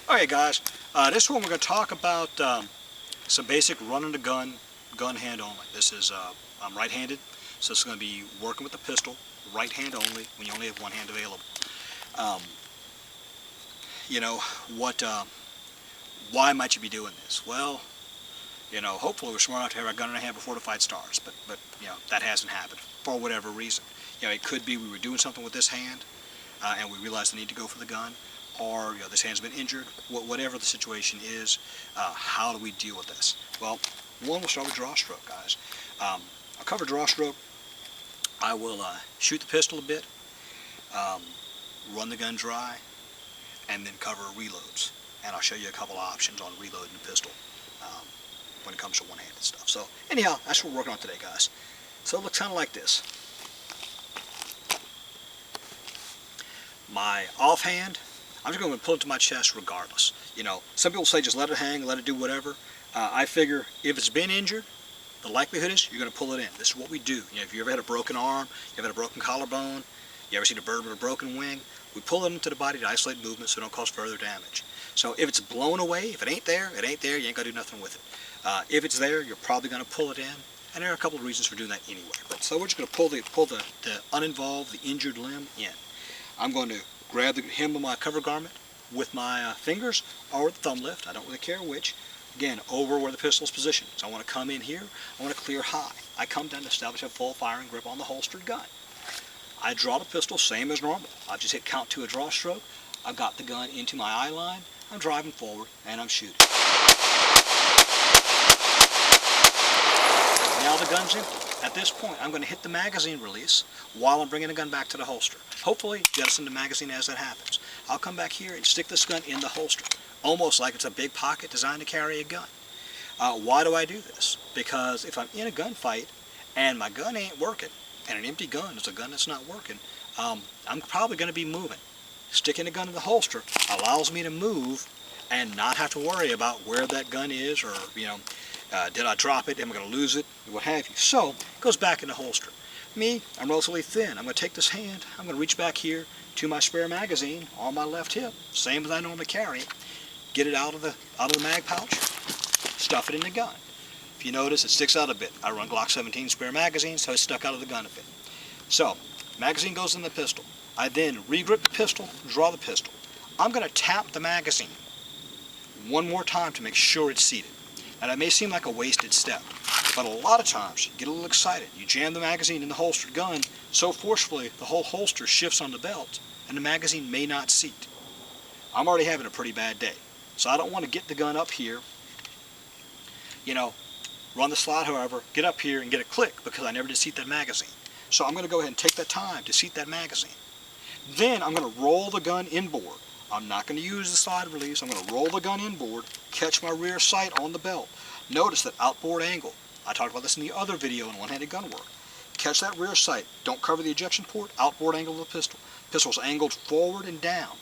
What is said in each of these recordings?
Alright guys, this one we're going to talk about some basic running the gun hand only. This is, I'm right-handed, so it's going to be working with the pistol, right hand only, when you only have one hand available. You know, why might you be doing this? Well, you know, hopefully we're smart enough to have our gun in our hand before the fight starts, but you know, that hasn't happened for whatever reason. You know, it could be we were doing something with this hand, and we realized the need to go for the gun, or you know, this hand's been injured. Whatever the situation is, how do we deal with this? Well, one, we'll start with Drawstroke, guys. I'll cover Drawstroke. I will shoot the pistol a bit, run the gun dry, and then cover reloads. And I'll show you a couple of options on reloading the pistol when it comes to one-handed stuff. So anyhow, that's what we're working on today, guys. So it looks kind of like this. My offhand, I'm just going to pull it to my chest regardless. You know, some people say just let it hang, let it do whatever. I figure if it's been injured, the likelihood is you're going to pull it in. This is what we do. You know, if you ever had a broken arm, you ever had a broken collarbone, you ever seen a bird with a broken wing, we pull it into the body to isolate movement so it don't cause further damage. So if it's blown away, if it ain't there, you ain't going to do nothing with it. If it's there, you're probably going to pull it in. And there are a couple of reasons for doing that anyway. But so we're just going to pull the uninvolved, the injured limb in. I'm going to grab the hem of my cover garment with my fingers or with the thumb lift. I don't really care which. Again, over where the pistol is positioned. So I want to come in here. I want to clear high. I come down to establish a full firing grip on the holstered gun. I draw the pistol same as normal. I just hit count to a draw stroke. I've got the gun into my eye line. I'm driving forward and I'm shooting. Now the gun's empty. At this point, I'm going to hit the magazine release while I'm bringing the gun back to the holster. Hopefully, jettison the magazine as that happens. I'll come back here and stick this gun in the holster, almost like it's a big pocket designed to carry a gun. Why do I do this? Because if I'm in a gunfight and my gun ain't working, and an empty gun is a gun that's not working, I'm probably going to be moving. Sticking the gun in the holster allows me to move and not have to worry about where that gun is, or, you know, did I drop it, am I going to lose it, what have you. So, it goes back in the holster. Me, I'm relatively thin. I'm going to take this hand, I'm going to reach back here to my spare magazine on my left hip, same as I normally carry it, get it out of the mag pouch, stuff it in the gun. If you notice, it sticks out a bit. I run Glock 17 spare magazine, so it's stuck out of the gun a bit. So, magazine goes in the pistol. I then regrip the pistol, draw the pistol. I'm going to tap the magazine one more time to make sure it's seated. Now that may seem like a wasted step, but a lot of times you get a little excited. You jam the magazine in the holstered gun so forcefully the whole holster shifts on the belt and the magazine may not seat. I'm already having a pretty bad day, so I don't want to get the gun up here, you know, run the slide, however, get up here and get a click because I never did seat that magazine. So I'm going to go ahead and take that time to seat that magazine. Then I'm going to roll the gun inboard. I'm not going to use the slide release. I'm going to roll the gun inboard, catch my rear sight on the belt. Notice that outboard angle. I talked about this in the other video on one-handed gun work. Catch that rear sight. Don't cover the ejection port. Outboard angle of the pistol. Pistol's angled forward and down.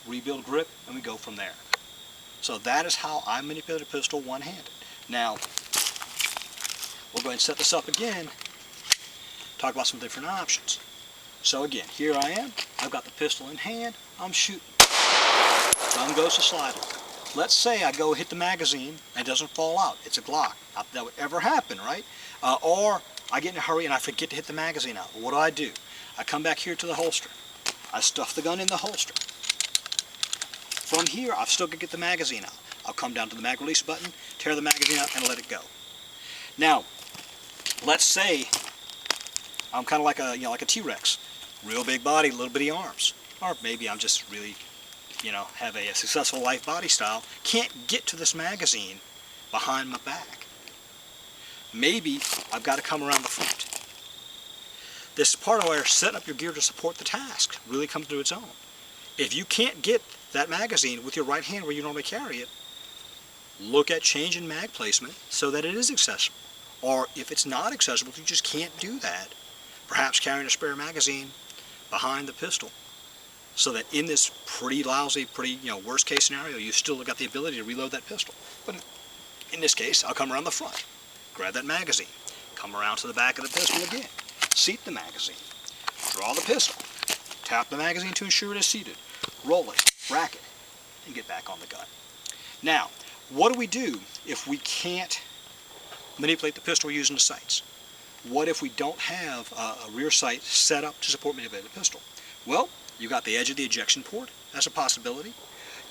Rebuild grip, and we go from there. So that is how I manipulate a pistol one-handed. Now, we'll go ahead and set this up again, talk about some different options. So again, here I am, I've got the pistol in hand, I'm shooting. Gun goes to slide lock. Let's say I go hit the magazine and it doesn't fall out, it's a Glock. Not that that would ever happen, right? Or I get in a hurry and I forget to hit the magazine out. What do? I come back here to the holster. I stuff the gun in the holster. From here, I've still got to get the magazine out. I'll come down to the mag release button, tear the magazine out, and let it go. Now, let's say I'm kind of like a, like a T-Rex, real big body, little bitty arms, or maybe I'm just really, have a successful life body style. Can't get to this magazine behind my back. Maybe I've got to come around the front. This is part of where setting up your gear to support the task really comes to its own. If you can't get that magazine with your right hand where you normally carry it, look at changing mag placement so that it is accessible. Or if it's not accessible, you just can't do that, perhaps carrying a spare magazine behind the pistol so that in this pretty lousy, worst case scenario, you still got the ability to reload that pistol. But in this case, I'll come around the front, grab that magazine, come around to the back of the pistol again, seat the magazine, draw the pistol, tap the magazine to ensure it is seated, roll it, rack it, and get back on the gun. Now, what do we do if we can't manipulate the pistol using the sights? What if we don't have a rear sight set up to support manipulating the pistol? Well, you got the edge of the ejection port. That's a possibility.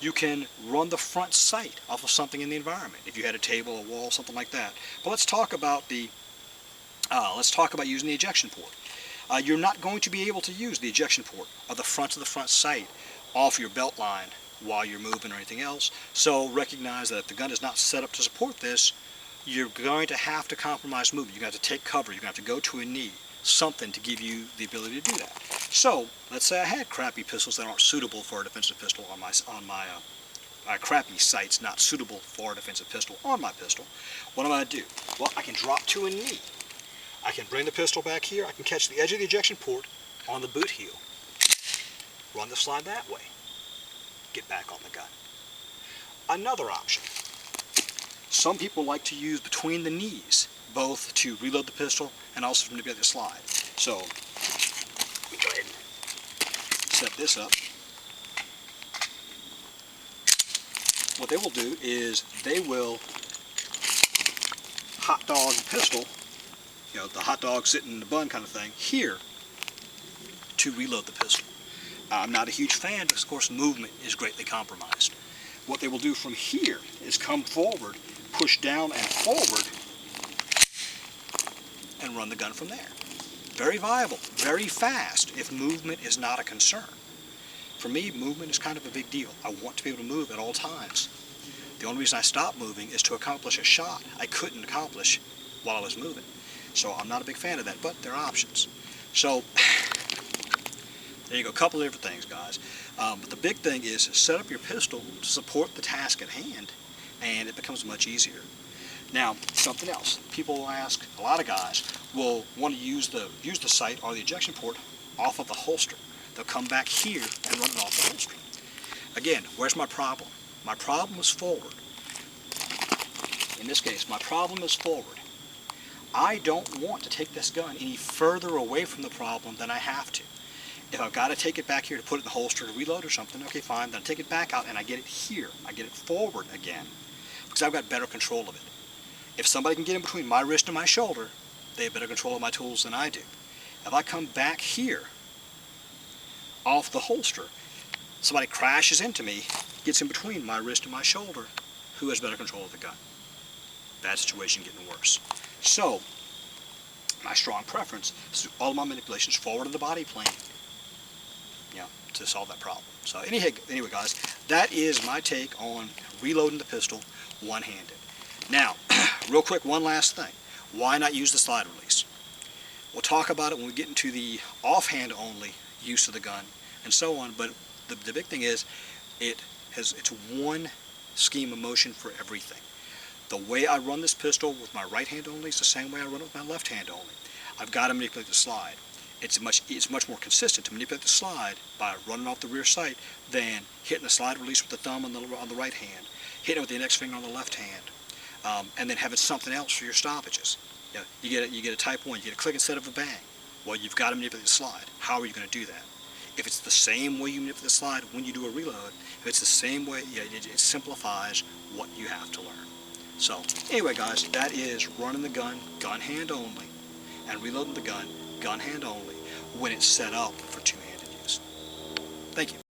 You can run the front sight off of something in the environment. If you had a table, a wall, something like that. But let's talk about using the ejection port. You're not going to be able to use the ejection port or the front of the front sight off your belt line while you're moving or anything else. So recognize that if the gun is not set up to support this, you're going to have to compromise movement. You're going to have to take cover. You're going to have to go to a knee, something to give you the ability to do that. So let's say I had crappy pistols that aren't suitable for a defensive pistol on my crappy sights not suitable for a defensive pistol on my pistol. What am I going to do? Well, I can drop to a knee. I can bring the pistol back here. I can catch the edge of the ejection port on the boot heel. Run the slide that way. Get back on the gun. Another option. Some people like to use between the knees, both to reload the pistol and also to manipulate the slide. So, let me go ahead and set this up. What they will do is they will hot dog the pistol, you know, the hot dog sitting in the bun kind of thing, here to reload the pistol. I'm not a huge fan because, of course, movement is greatly compromised. What they will do from here is come forward, push down and forward, and run the gun from there. Very viable, very fast if movement is not a concern. For me, movement is kind of a big deal. I want to be able to move at all times. The only reason I stopped moving is to accomplish a shot I couldn't accomplish while I was moving. So I'm not a big fan of that, but there are options. So there you go, a couple of different things, guys. But the big thing is set up your pistol to support the task at hand, and it becomes much easier. Now, something else. People will ask, a lot of guys will want to use the sight or the ejection port off of the holster. They'll come back here and run it off the holster. Again, where's my problem? My problem is forward. In this case, my problem is forward. I don't want to take this gun any further away from the problem than I have to. If I've got to take it back here to put it in the holster to reload or something, okay, fine. Then I take it back out and I get it here. I get it forward again because I've got better control of it. If somebody can get in between my wrist and my shoulder, they have better control of my tools than I do. If I come back here off the holster, somebody crashes into me, gets in between my wrist and my shoulder, who has better control of the gun? Bad situation getting worse. So, my strong preference is to do all of my manipulations forward of the body plane, you know, to solve that problem. So anyway, guys, that is my take on reloading the pistol one-handed. Now, real quick, one last thing. Why not use the slide release? We'll talk about it when we get into the offhand only use of the gun and so on, but the big thing is it's one scheme of motion for everything. The way I run this pistol with my right hand only is the same way I run it with my left hand only. I've got to manipulate the slide. It's much more consistent to manipulate the slide by running off the rear sight than hitting the slide release with the thumb on the right hand, hitting it with the index finger on the left hand, and then having something else for your stoppages. You get a type 1, you get a click instead of a bang. Well, you've got to manipulate the slide. How are you going to do that? If it's the same way you manipulate the slide when you do a reload, if it's the same way, it simplifies what you have to learn. So, anyway, guys, that is running the gun, gun hand only, and reloading the gun, gun hand only, when it's set up for two-handed use. Thank you.